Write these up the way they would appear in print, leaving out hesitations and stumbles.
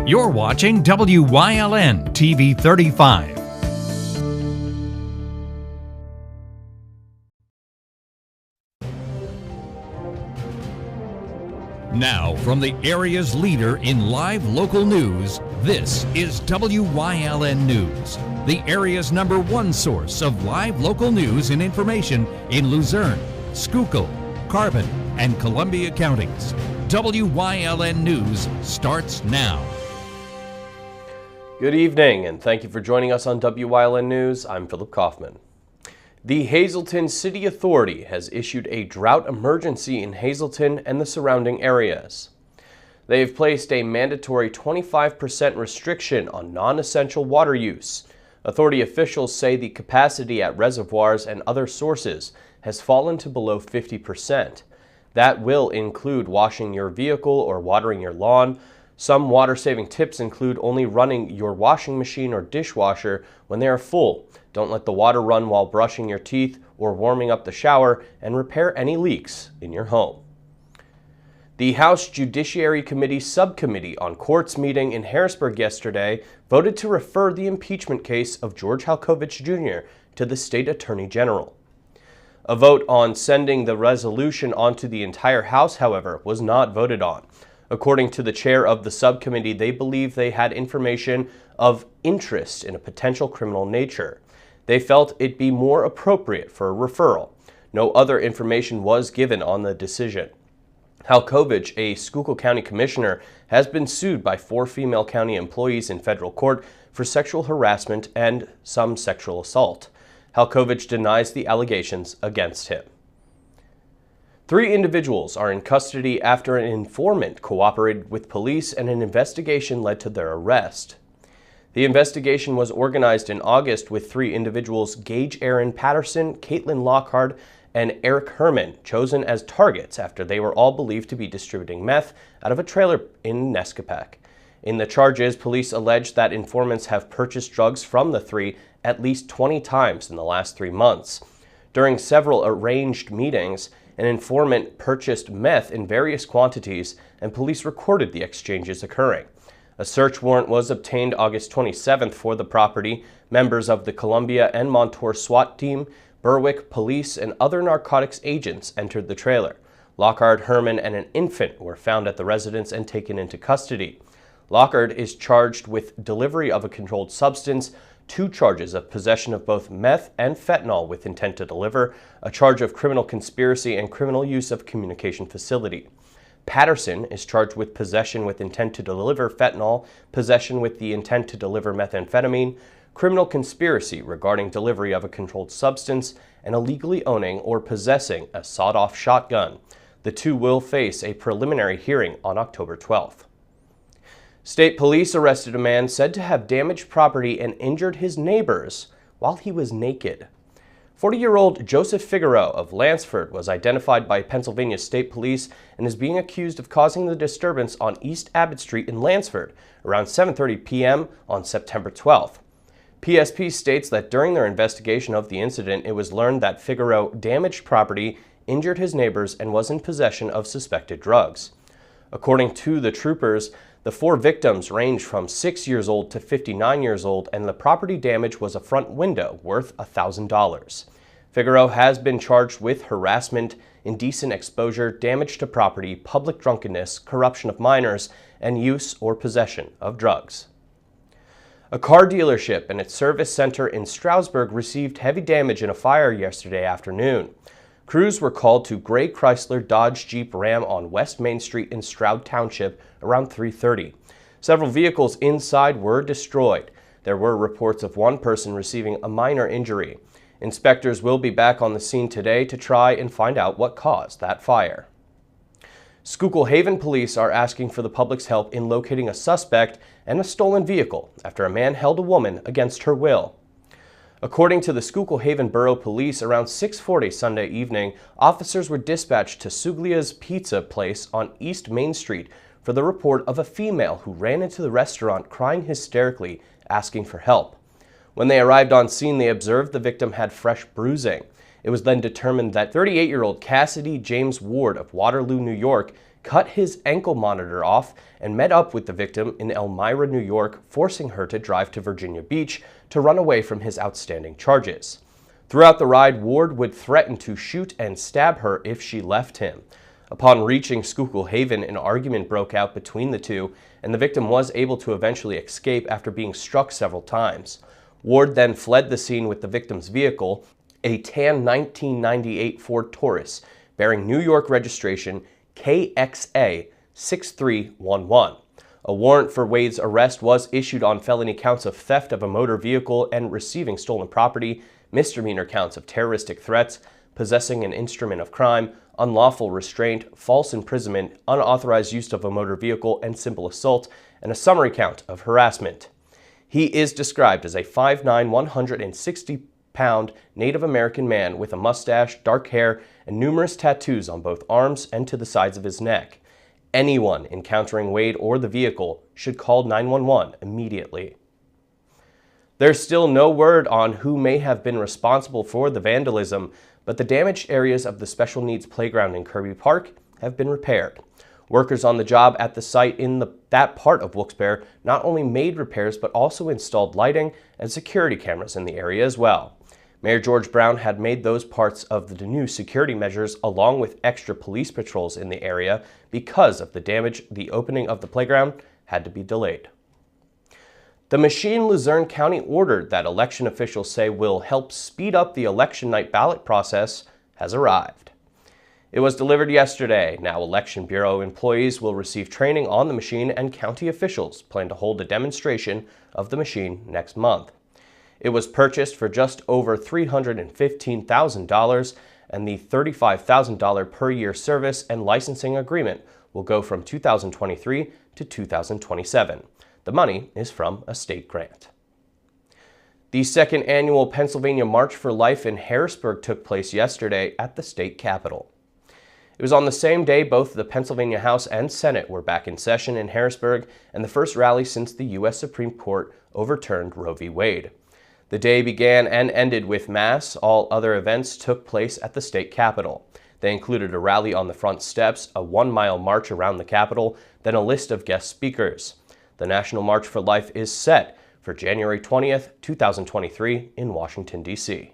You're watching WYLN TV 35. Now, from the area's leader in live local news, this is WYLN News, the area's #1 source of live local news and information in Luzerne, Schuylkill, Carbon, and Columbia counties. WYLN News starts now. Good evening, and thank you for joining us on WYLN News. I'm Philip Kaufman. The Hazleton City Authority has issued a drought emergency in Hazleton and the surrounding areas. They've placed a mandatory 25% restriction on non-essential water use. Authority officials say the capacity at reservoirs and other sources has fallen to below 50%. That will include washing your vehicle or watering your lawn. Some water-saving tips include only running your washing machine or dishwasher when they are full. Don't let the water run while brushing your teeth or warming up the shower, and repair any leaks in your home. The House Judiciary Committee Subcommittee on Courts meeting in Harrisburg yesterday voted to refer the impeachment case of George Halkovich Jr. to the State Attorney General. A vote on sending the resolution onto the entire House, however, was not voted on. According to the chair of the subcommittee, they believe they had information of interest in a potential criminal nature. They felt it be more appropriate for a referral. No other information was given on the decision. Halkovich, a Schuylkill County commissioner, has been sued by 4 female county employees in federal court for sexual harassment and some sexual assault. Halkovich denies the allegations against him. 3 individuals are in custody after an informant cooperated with police and an investigation led to their arrest. The investigation was organized in August with 3 individuals, Gage Aaron Patterson, Caitlin Lockhart, and Eric Herman, chosen as targets after they were all believed to be distributing meth out of a trailer in Nescopec. In the charges, police allege that informants have purchased drugs from the 3 at least 20 times in the last 3 months. During several arranged meetings, an informant purchased meth in various quantities, and police recorded the exchanges occurring. A search warrant was obtained August 27th for the property. Members of the Columbia and Montour SWAT team, Berwick police, and other narcotics agents entered the trailer. Lockhart, Herman, and an infant were found at the residence and taken into custody. Lockhart is charged with delivery of a controlled substance, 2 charges of possession of both meth and fentanyl with intent to deliver, a charge of criminal conspiracy and criminal use of communication facility. Patterson is charged with possession with intent to deliver fentanyl, possession with the intent to deliver methamphetamine, criminal conspiracy regarding delivery of a controlled substance, and illegally owning or possessing a sawed-off shotgun. The 2 will face a preliminary hearing on October 12th. State police arrested a man said to have damaged property and injured his neighbors while he was naked. 40-year-old Joseph Figueroa of Lansford was identified by Pennsylvania State Police and is being accused of causing the disturbance on East Abbott Street in Lansford around 7:30 p.m. on September 12th. PSP states that during their investigation of the incident, it was learned that Figueroa damaged property, injured his neighbors, and was in possession of suspected drugs. According to the troopers, the 4 victims ranged from 6 years old to 59 years old, and the property damage was a front window worth $1,000. Figueroa has been charged with harassment, indecent exposure, damage to property, public drunkenness, corruption of minors, and use or possession of drugs. A car dealership and its service center in Stroudsburg received heavy damage in a fire yesterday afternoon. Crews were called to Gray Chrysler Dodge Jeep Ram on West Main Street in Stroud Township around 3:30. Several vehicles inside were destroyed. There were reports of 1 person receiving a minor injury. Inspectors will be back on the scene today to try and find out what caused that fire. Schuylkill Haven police are asking for the public's help in locating a suspect and a stolen vehicle after a man held a woman against her will. According to the Schuylkill Haven Borough Police, around 6:40 Sunday evening, officers were dispatched to Suglia's Pizza Place on East Main Street for the report of a female who ran into the restaurant crying hysterically, asking for help. When they arrived on scene, they observed the victim had fresh bruising. It was then determined that 38-year-old Cassidy James Ward of Waterloo, New York, cut his ankle monitor off and met up with the victim in Elmira, New York, forcing her to drive to Virginia Beach to run away from his outstanding charges. Throughout the ride, Ward would threaten to shoot and stab her if she left him. Upon reaching Schuylkill Haven, an argument broke out between the two, and the victim was able to eventually escape after being struck several times. Ward then fled the scene with the victim's vehicle, a tan 1998 Ford Taurus, bearing New York registration KXA 6311. A warrant for Wade's arrest was issued on felony counts of theft of a motor vehicle and receiving stolen property, misdemeanor counts of terroristic threats, possessing an instrument of crime, unlawful restraint, false imprisonment, unauthorized use of a motor vehicle, and simple assault, and a summary count of harassment. He is described as a 5'9", 160-pound Native American man with a mustache, dark hair, and numerous tattoos on both arms and to the sides of his neck. Anyone encountering Wade or the vehicle should call 911 immediately. There's still no word on who may have been responsible for the vandalism, but the damaged areas of the special needs playground in Kirby Park have been repaired. Workers on the job at the site in that part of Wilkes-Barre not only made repairs but also installed lighting and security cameras in the area as well. Mayor George Brown had made those parts of the new security measures along with extra police patrols in the area because of the damage. The opening of the playground had to be delayed. The machine Luzerne County ordered that election officials say will help speed up the election night ballot process has arrived. It was delivered yesterday. Now Election Bureau employees will receive training on the machine, and county officials plan to hold a demonstration of the machine next month. It was purchased for just over $315,000, and the $35,000 per year service and licensing agreement will go from 2023 to 2027. The money is from a state grant. The second annual Pennsylvania March for Life in Harrisburg took place yesterday at the state capitol. It was on the same day both the Pennsylvania House and Senate were back in session in Harrisburg, and the first rally since the U.S. Supreme Court overturned Roe v. Wade. The day began and ended with Mass. All other events took place at the state capitol. They included a rally on the front steps, a 1-mile march around the Capitol, then a list of guest speakers. The National March for Life is set for January 20th, 2023 in Washington, D.C.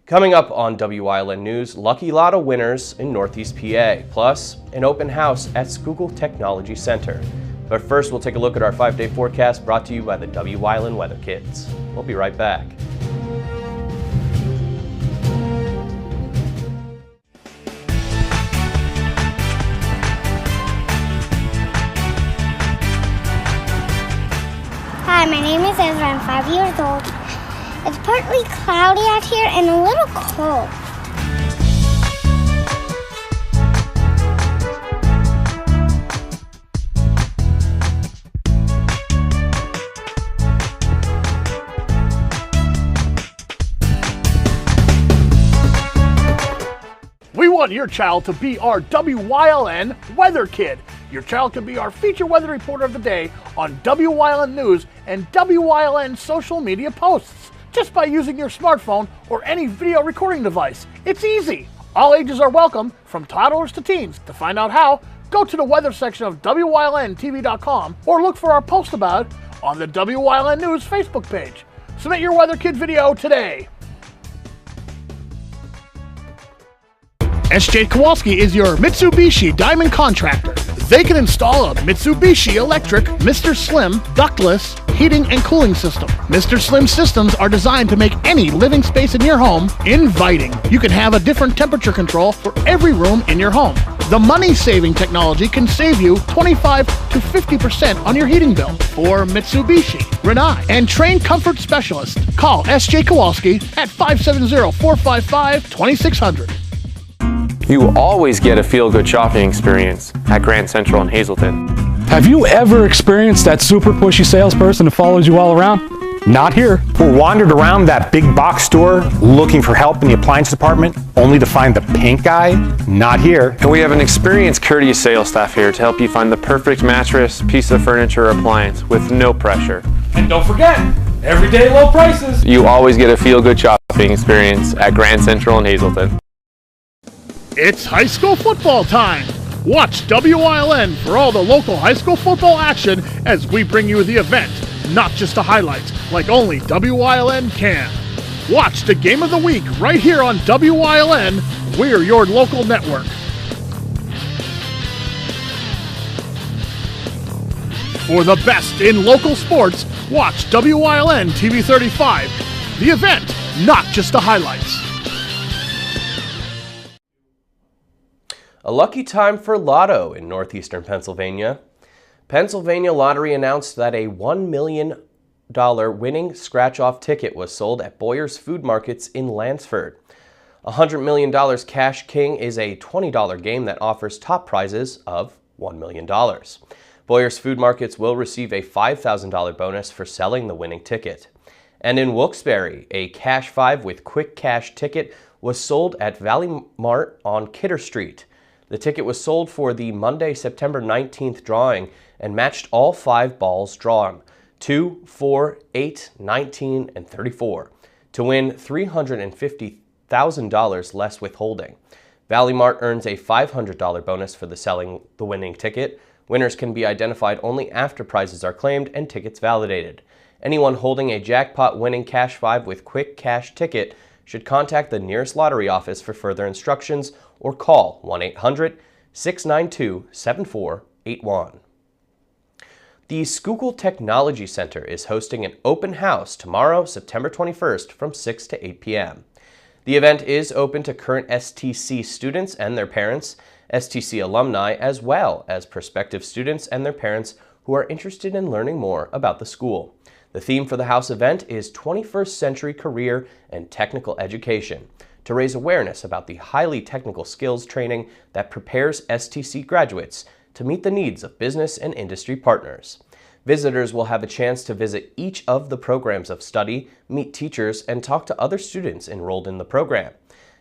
Coming up on WYLN News, Lucky Lotto winners in Northeast PA, plus an open house at Schuylkill Technology Center. But first, we'll take a look at our 5-day forecast brought to you by the WYLN Weather Kids. We'll be right back. Hi, my name is Ezra. I'm 5 years old. It's partly cloudy out here and a little cold. We want your child to be our WYLN Weather Kid. Your child can be our feature weather reporter of the day on WYLN News and WYLN social media posts just by using your smartphone or any video recording device. It's easy. All ages are welcome, from toddlers to teens. To find out how, go to the weather section of WYLNTV.com or look for our post about it on the WYLN News Facebook page. Submit your Weather Kid video today. SJ Kowalski is your Mitsubishi Diamond Contractor. They can install a Mitsubishi electric Mr. Slim ductless heating and cooling system. Mr. Slim systems are designed to make any living space in your home inviting. You can have a different temperature control for every room in your home. The money-saving technology can save you 25 to 50% on your heating bill. For Mitsubishi, Rinnai, and trained comfort specialists, call SJ Kowalski at 570-455-2600. You always get a feel-good shopping experience at Grand Central in Hazleton. Have you ever experienced that super pushy salesperson who follows you all around? Not here. Or wandered around that big box store looking for help in the appliance department, only to find the pink guy? Not here. And we have an experienced, courteous sales staff here to help you find the perfect mattress, piece of furniture, or appliance with no pressure. And don't forget, everyday low prices. You always get a feel-good shopping experience at Grand Central in Hazleton. It's high school football time. Watch WYLN for all the local high school football action as we bring you the event, not just the highlights, like only WYLN can. Watch the game of the week right here on WYLN. We're your local network. For the best in local sports, watch WYLN TV 35. The event, not just the highlights. A lucky time for Lotto in northeastern Pennsylvania. Pennsylvania Lottery announced that a $1 million winning scratch-off ticket was sold at Boyer's Food Markets in Lansford. $100 million Cash King is a $20 game that offers top prizes of $1 million. Boyer's Food Markets will receive a $5,000 bonus for selling the winning ticket. And in Wilkes-Barre, a Cash 5 with Quick Cash ticket was sold at Valley Mart on Kidder Street. The ticket was sold for the Monday, September 19th drawing and matched all 5 balls drawn, 2, 4, 8, 19, and 34, to win $350,000 less withholding. Valley Mart earns a $500 bonus for selling the winning ticket. Winners can be identified only after prizes are claimed and tickets validated. Anyone holding a jackpot winning Cash 5 with Quick Cash ticket should contact the nearest lottery office for further instructions or call 1-800-692-7481. The Schuylkill Technology Center is hosting an open house tomorrow, September 21st from 6 to 8 p.m. The event is open to current STC students and their parents, STC alumni, as well as prospective students and their parents who are interested in learning more about the school. The theme for the house event is 21st Century Career and Technical Education, to raise awareness about the highly technical skills training that prepares STC graduates to meet the needs of business and industry partners. Visitors will have a chance to visit each of the programs of study, meet teachers, and talk to other students enrolled in the program.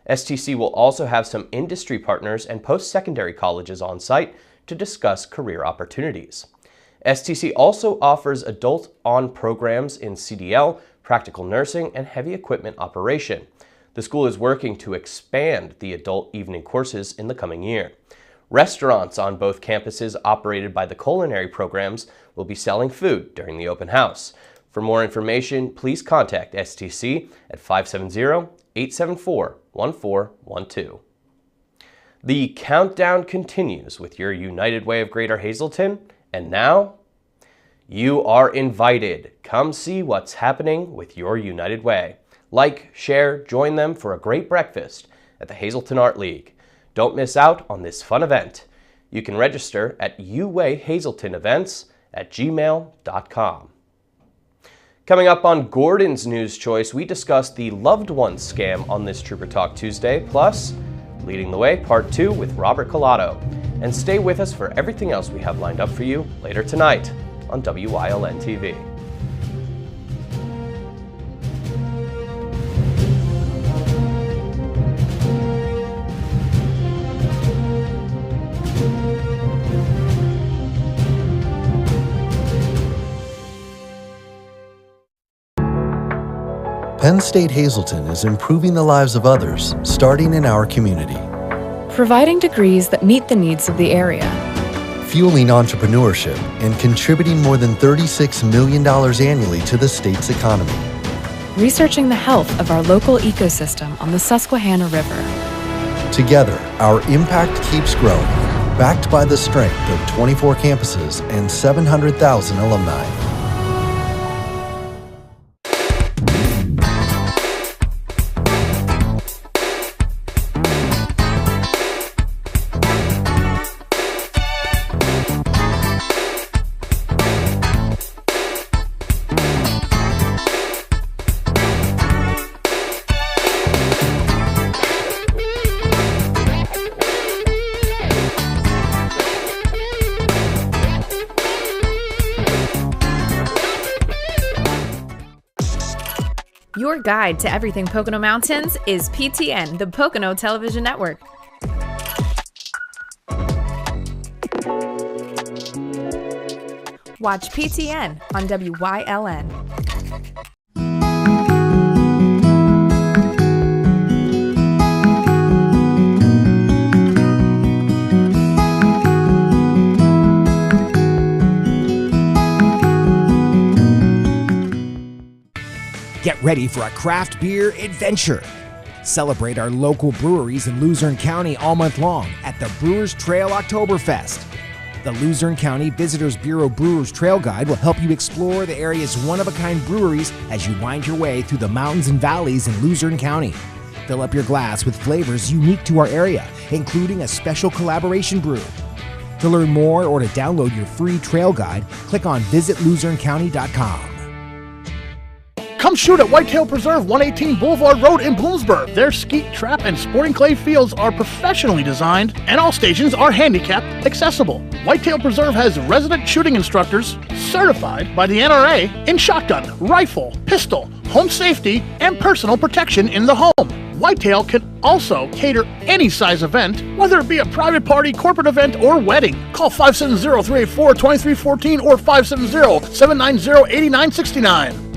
STC will also have some industry partners and post-secondary colleges on site to discuss career opportunities. STC also offers adult-on programs in CDL, practical nursing, and heavy equipment operation. The school is working to expand the adult evening courses in the coming year. Restaurants on both campuses operated by the culinary programs will be selling food during the open house. For more information, please contact STC at 570-874-1412. The countdown continues with your United Way of Greater Hazleton, and now you are invited. Come see what's happening with your United Way. Like, share, join them for a great breakfast at the Hazleton Art League. Don't miss out on this fun event. You can register at uwayhazeltonevents@gmail.com. Coming up on Gordon's News Choice, we discuss the loved ones scam on this Trooper Talk Tuesday, plus Leading the Way Part 2 with Robert Collado. And stay with us for everything else we have lined up for you later tonight on WYLN TV. Penn State Hazleton is improving the lives of others, starting in our community. Providing degrees that meet the needs of the area. Fueling entrepreneurship and contributing more than $36 million annually to the state's economy. Researching the health of our local ecosystem on the Susquehanna River. Together, our impact keeps growing, backed by the strength of 24 campuses and 700,000 alumni. Your guide to everything Pocono Mountains is PTN, the Pocono Television Network. Watch PTN on WYLN. Get ready for a craft beer adventure. Celebrate our local breweries in Luzerne County all month long at the Brewers Trail Oktoberfest. The Luzerne County Visitors Bureau Brewers Trail Guide will help you explore the area's one-of-a-kind breweries as you wind your way through the mountains and valleys in Luzerne County. Fill up your glass with flavors unique to our area, including a special collaboration brew. To learn more or to download your free trail guide, click on visitluzernecounty.com. Come shoot at Whitetail Preserve, 118 Boulevard Road in Bloomsburg. Their skeet, trap, and sporting clay fields are professionally designed, and all stations are handicapped accessible. Whitetail Preserve has resident shooting instructors certified by the NRA in shotgun, rifle, pistol, home safety, and personal protection in the home. Whitetail can also cater any size event, whether it be a private party, corporate event, or wedding. Call 570-384-2314 or 570-790-8969.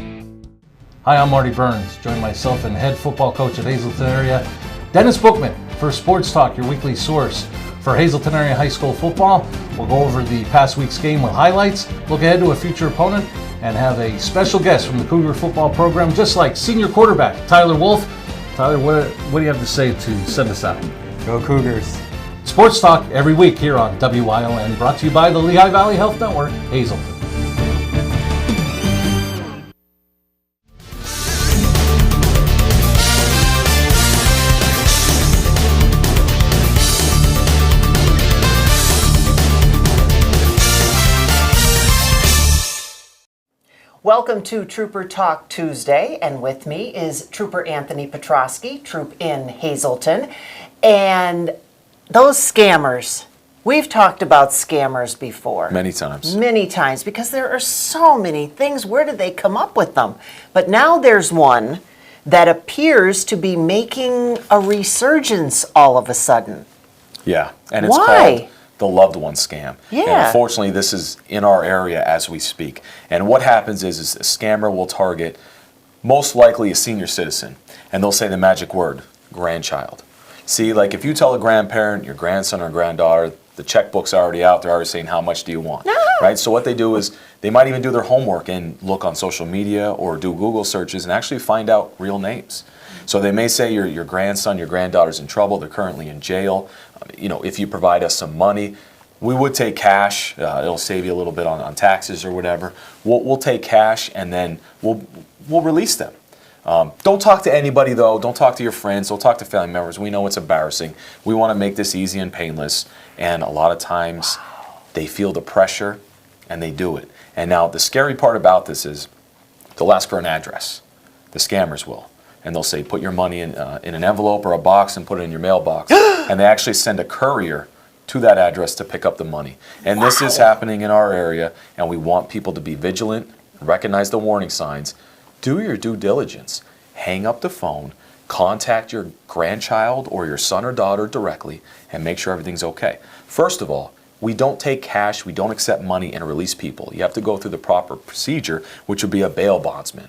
Hi, I'm Marty Burns. Join myself and head football coach at Hazelton area, Dennis Bookman, for Sports Talk, your weekly source for Hazelton area high school football. We'll go over the past week's game with highlights, look ahead to a future opponent, and have a special guest from the Cougar football program, just like senior quarterback Tyler Wolf. Tyler, what do you have to say to send us out? Go Cougars. Sports Talk every week here on WYLN, brought to you by the Lehigh Valley Health Network, Hazelton. Welcome to Trooper Talk Tuesday, and with me is Trooper Anthony Petrosky, Troop in Hazelton. And those scammers, we've talked about scammers before. Many times. Many times, because there are so many things. Where did they come up with them? But now there's one that appears to be making a resurgence all of a sudden. Yeah, and it's Why? called the loved one scam. Yeah. And unfortunately, this is in our area as we speak. And what happens is a scammer will target most likely a senior citizen, and they'll say the magic word, grandchild. See, like if you tell a grandparent, your grandson or granddaughter, the checkbook's already out, they're already saying, how much do you want? No. Right? So what they do is they might even do their homework and look on social media or do Google searches and actually find out real names. So they may say your grandson, your granddaughter's in trouble, they're currently in jail. If you provide us some money, we would take cash. It'll save you a little bit on taxes or whatever. We'll take cash and then we'll release them. Don't talk to anybody though. Don't talk to your friends. Don't talk to family members. We know it's embarrassing. We want to make this easy and painless. And a lot of times they feel the pressure and they do it. And now the scary part about this is they'll ask for an address. The scammers will. And they'll say, put your money in an envelope or a box and put it in your mailbox. And they actually send a courier to that address to pick up the money. And this is happening in our area, and we want people to be vigilant, recognize the warning signs, do your due diligence, hang up the phone, contact your grandchild or your son or daughter directly, and make sure everything's okay. First of all, we don't take cash, we don't accept money and release people. You have to go through the proper procedure, which would be a bail bondsman.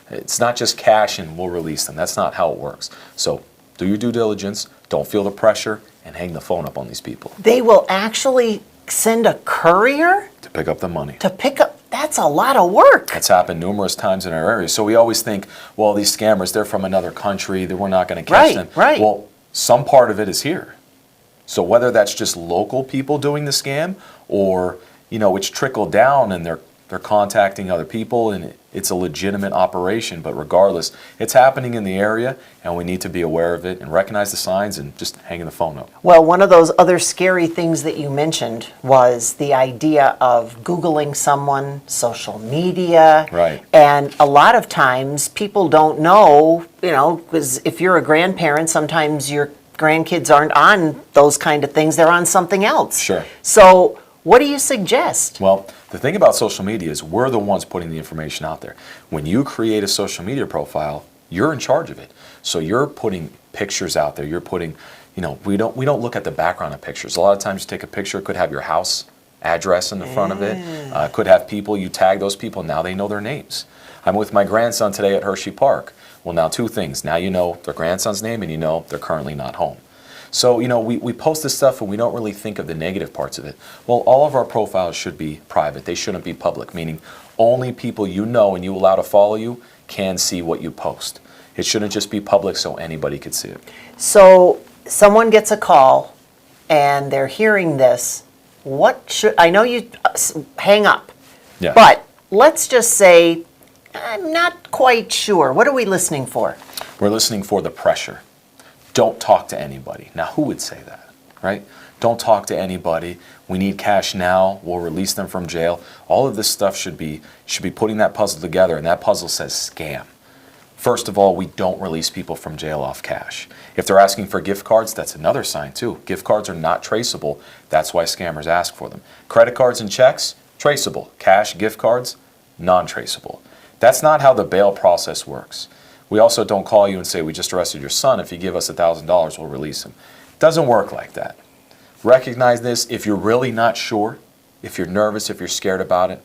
It's not just cash and we'll release them. That's not how it works. So do your due diligence, don't feel the pressure, and hang the phone up on these people. They will actually send a courier? To pick up the money. To pick up, that's a lot of work. That's happened numerous times in our area. So we always think, well, these scammers, they're from another country, that we're not going to catch them. Right. Well, some part of it is here. So whether that's just local people doing the scam or, it's trickled down and they're contacting other people and it's a legitimate operation, but regardless, it's happening in the area and we need to be aware of it and recognize the signs and just hanging the phone up. Well, one of those other scary things that you mentioned was the idea of Googling someone, social media. Right. And a lot of times people don't know, because if you're a grandparent, sometimes your grandkids aren't on those kind of things, they're on something else. Sure. So what do you suggest? Well, the thing about social media is we're the ones putting the information out there. When you create a social media profile, you're in charge of it. So you're putting pictures out there. You're putting, we don't look at the background of pictures. A lot of times you take a picture, it could have your house address in the front of it. Could have people, you tag those people, now they know their names. I'm with my grandson today at Hershey Park. Well, now two things. Now you know their grandson's name and you know they're currently not home. So, we post this stuff and we don't really think of the negative parts of it. Well, all of our profiles should be private. They shouldn't be public, meaning only people you know and you allow to follow you can see what you post. It shouldn't just be public so anybody could see it. So someone gets a call and they're hearing this. I know you hang up, Yeah. but let's just say, I'm not quite sure. What are we listening for? We're listening for the pressure. Don't talk to anybody. Now, who would say that, right? Don't talk to anybody. We need cash now. We'll release them from jail. All of this stuff should be putting that puzzle together, and that puzzle says scam. First of all, we don't release people from jail off cash. If they're asking for gift cards, that's another sign too. Gift cards are not traceable. That's why scammers ask for them. Credit cards and checks, traceable. Cash, gift cards, non-traceable. That's not how the bail process works. We also don't call you and say, we just arrested your son. If you give us $1,000, we'll release him. It doesn't work like that. Recognize this. If you're really not sure, if you're nervous, if you're scared about it,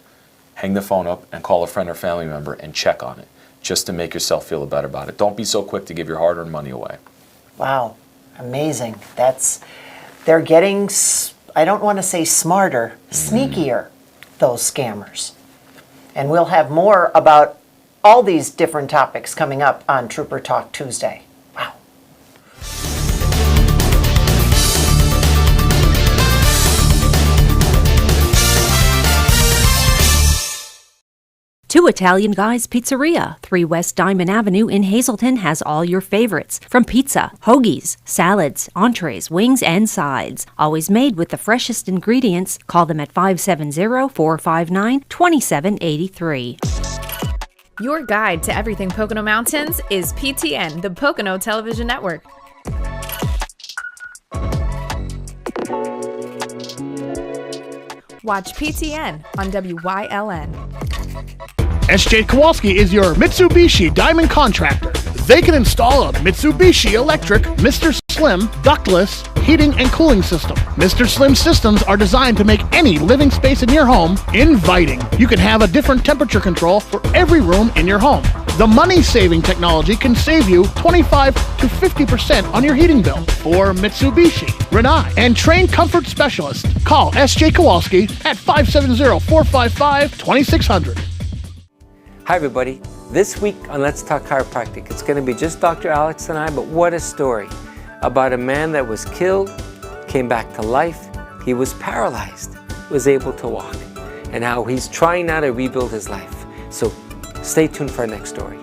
hang the phone up and call a friend or family member and check on it, just to make yourself feel better about it. Don't be so quick to give your hard-earned money away. Wow, amazing. They're getting, I don't want to say smarter, sneakier, those scammers. And we'll have more about all these different topics coming up on Trooper Talk Tuesday. Wow. Two Italian Guys Pizzeria, 3 West Diamond Avenue in Hazleton has all your favorites, from pizza, hoagies, salads, entrees, wings, and sides. Always made with the freshest ingredients. Call them at 570-459-2783. Your guide to everything Pocono Mountains is PTN, the Pocono Television Network. Watch PTN on WYLN. SJ Kowalski is your Mitsubishi Diamond contractor. They can install a Mitsubishi electric Mr. Slim ductless heating and cooling system. Mr. Slim systems are designed to make any living space in your home inviting. You can have a different temperature control for every room in your home. The money-saving technology can save you 25 to 50% on your heating bill. For Mitsubishi, Renai, and trained comfort specialists, call SJ Kowalski at 570-455-2600. Hi everybody. This week on Let's Talk Chiropractic, it's going to be just Dr. Alex and I, but what a story about a man that was killed, came back to life, he was paralyzed, was able to walk, and how he's trying now to rebuild his life. So stay tuned for our next story.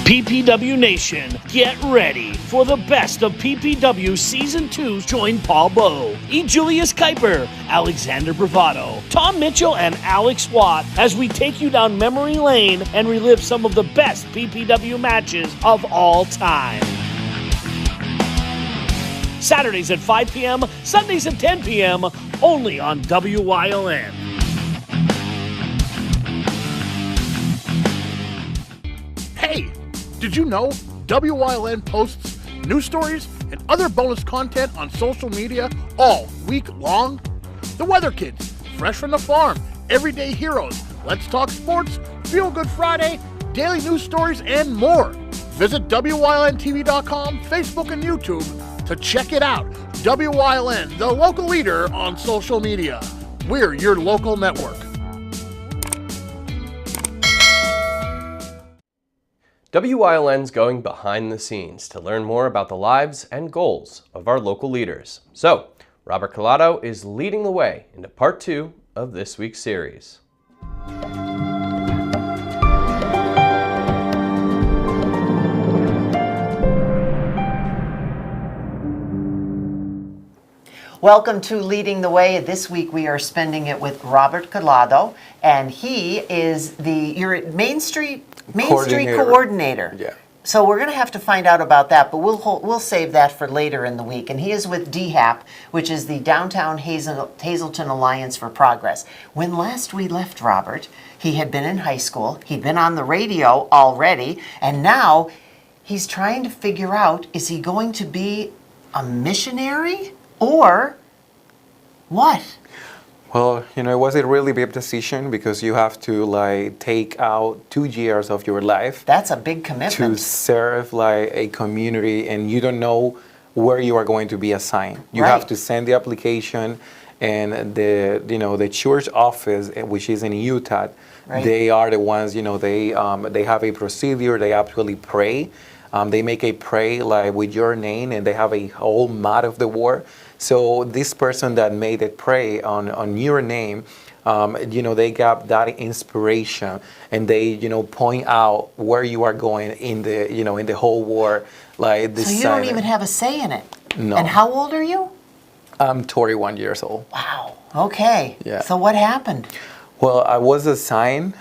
PPW Nation, get ready for the best of PPW Season 2. Join Paul Bowe, E. Julius Kuiper, Alexander Bravado, Tom Mitchell, and Alex Watt as we take you down memory lane and relive some of the best PPW matches of all time. Saturdays at 5 p.m., Sundays at 10 p.m., only on WYLN. Hey, did you know WYLN posts news stories and other bonus content on social media all week long? The Weather Kids, Fresh from the Farm, Everyday Heroes, Let's Talk Sports, Feel Good Friday, daily news stories, and more. Visit WYLNTV.com, Facebook, and YouTube to check it out. WYLN, the local leader on social media. We're your local network. WYLN's going behind the scenes to learn more about the lives and goals of our local leaders. So, Robert Collado is leading the way into part 2 of this week's series. Welcome to Leading the Way. This week we are spending it with Robert Collado, and he is your Main Street coordinator. Yeah. So we're going to have to find out about that, but we'll save that for later in the week. And he is with DHAP, which is the Downtown Hazleton Alliance for Progress. When last we left Robert, he had been in high school, he'd been on the radio already, and now he's trying to figure out, is he going to be a missionary or What? Well, you know, it was a really big decision because you have to like take out 2 years of your life. That's a big commitment. To serve like a community, and you don't know where you are going to be assigned. You Right. have to send the application, and the church office, which is in Utah, Right. they are the ones, they have a procedure. They actually pray. They make a pray like with your name, and they have a whole map of the war. So this person that made it pray on your name, they got that inspiration, and they, point out where you are going in the whole war. Like this. So you don't even have a say in it. No. And how old are you? I'm 31 years old. Wow. Okay. Yeah. So what happened? Well, I was assigned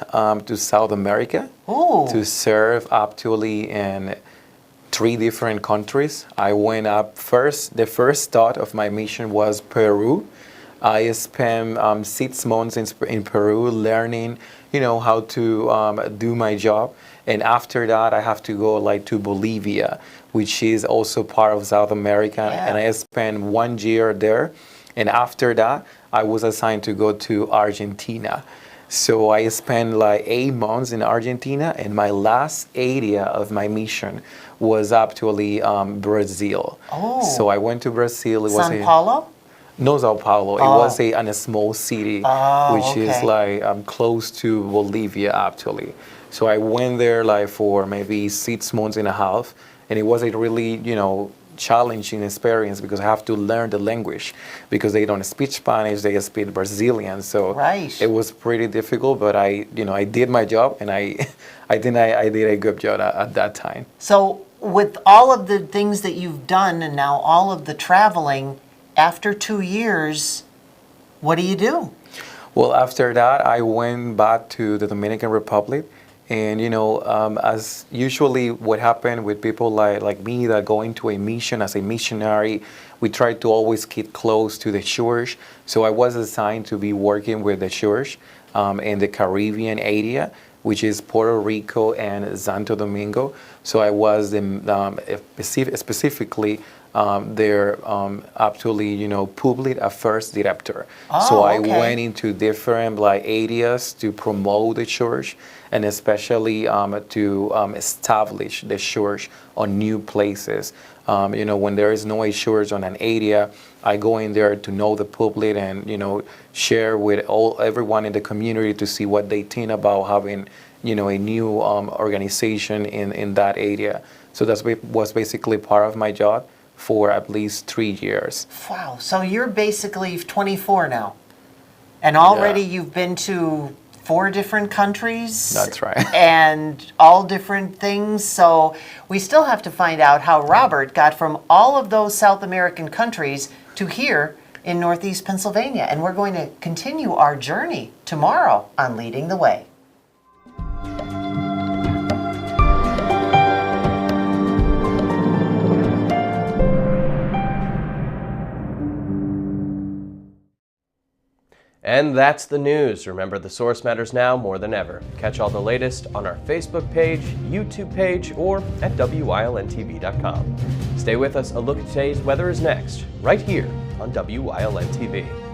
to South America Ooh. to serve actually in 3 different countries. I went up first. The first thought of my mission was Peru. I spent 6 months in Peru learning, how to do my job. And after that, I have to go like to Bolivia, which is also part of South America. Yeah. And I spent 1 year there. And after that, I was assigned to go to Argentina. So I spent like 8 months in Argentina, and my last area of my mission was actually Brazil. Oh. So I went to Brazil. It was São Paulo? No, Sao Paulo. It Oh. was a small city, Oh, which is okay. like close to Bolivia, actually. So I went there like for maybe 6 months and a half, and it was a really, challenging experience because I have to learn the language because they don't speak Spanish, they speak Brazilian. So Right. it was pretty difficult, but I did my job, and I think I did a good job at that time. So with all of the things that you've done and now all of the traveling, after 2 years, what do you do? Well, after that, I went back to the Dominican Republic. And, as usually what happened with people like me that go into a mission as a missionary, we try to always keep close to the church. So I was assigned to be working with the church in the Caribbean area, which is Puerto Rico and Santo Domingo. So I was specifically their actually, public affairs director. Oh, so I okay. went into different areas to promote the church, and especially to establish the church on new places. When there is no church on an area, I go in there to know the public and share with everyone in the community to see what they think about having a new organization in that area. So that was basically part of my job for at least 3 years. Wow. So you're basically 24 now. And already you've been to 4 different countries. That's right. And all different things. So we still have to find out how Robert got from all of those South American countries to here in Northeast Pennsylvania. And we're going to continue our journey tomorrow on Leading the Way. And that's the news. Remember, the source matters now more than ever. Catch all the latest on our Facebook page, YouTube page, or at WYLNTV.com. Stay with us. A look at today's weather is next, right here on WYLN TV.